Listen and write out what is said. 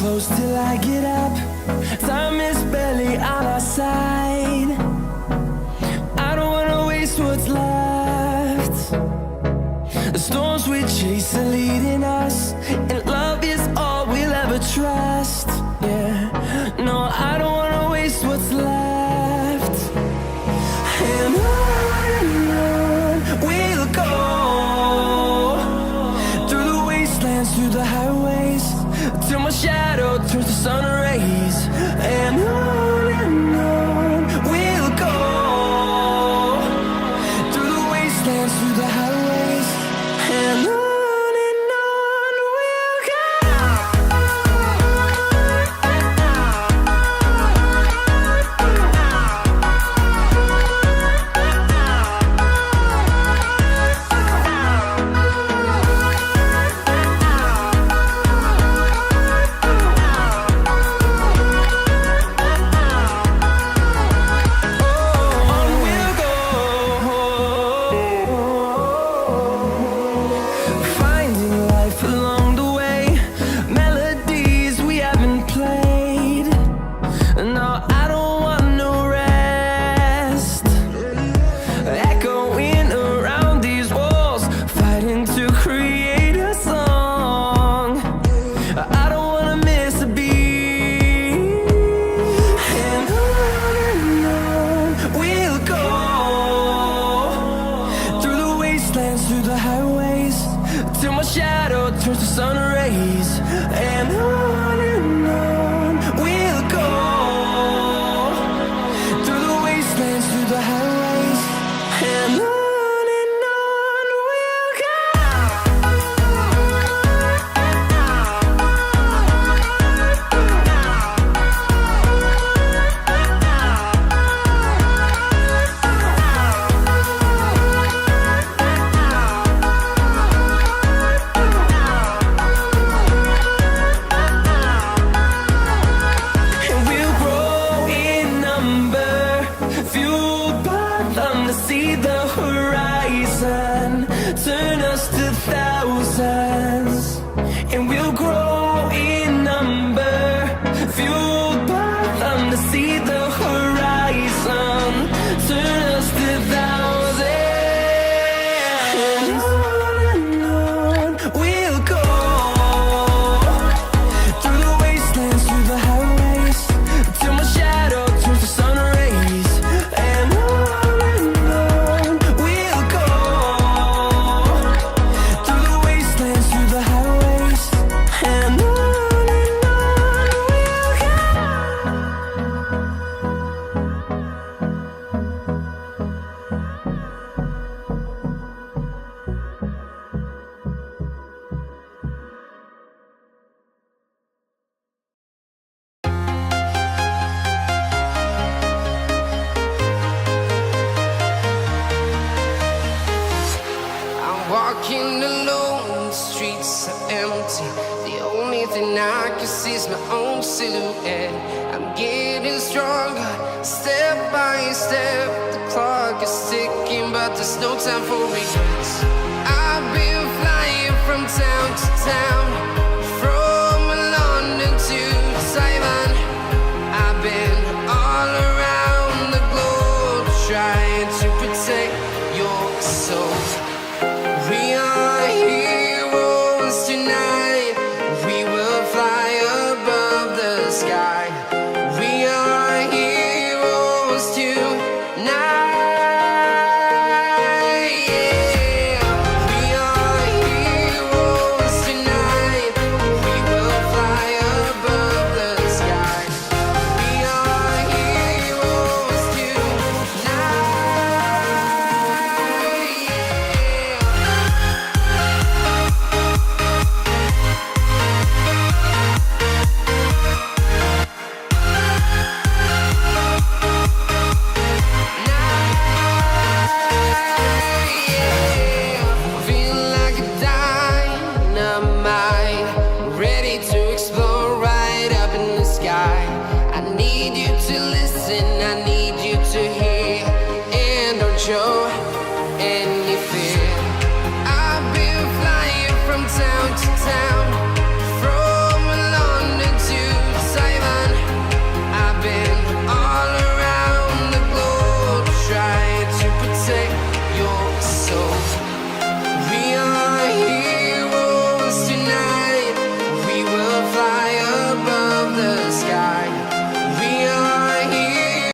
close till I get up. Time is barely on our side. I don't wanna waste what's left. The storms we chase are leading us, and love is all we'll ever trust. Yeah, no, I don't wanna waste what's left. And on we'll go, through the wastelands, through the highways, till my shadow turns to sun rays. And on we'll go, through the wastelands, through the highways, and on we'll go. Through the highways, till my shadow turns to sun rays. And on we'll go, through the wastelands, through the highways, and on we'll go. See the horizon turn us to thousands, and we'll grow in number, fueled by them. To see the horizon turn us to thousands, and on we'll go, through the wastelands, through the highways, till my shadow turns to sun rays. And walking alone, the streets are empty. The only thing I can see is my own silhouette. I'm getting stronger, step by step. The clock is ticking, but there's no time for regrets. I've been flying from town to town, from London to Taiwan. I've been all around the globe, trying to protect your soul. We are heroes tonight. We will fly above the sky. We are heroes tonight. Yeah. We are heroes tonight. We will fly above the sky. We are heroes tonight. I need you to listen, I need you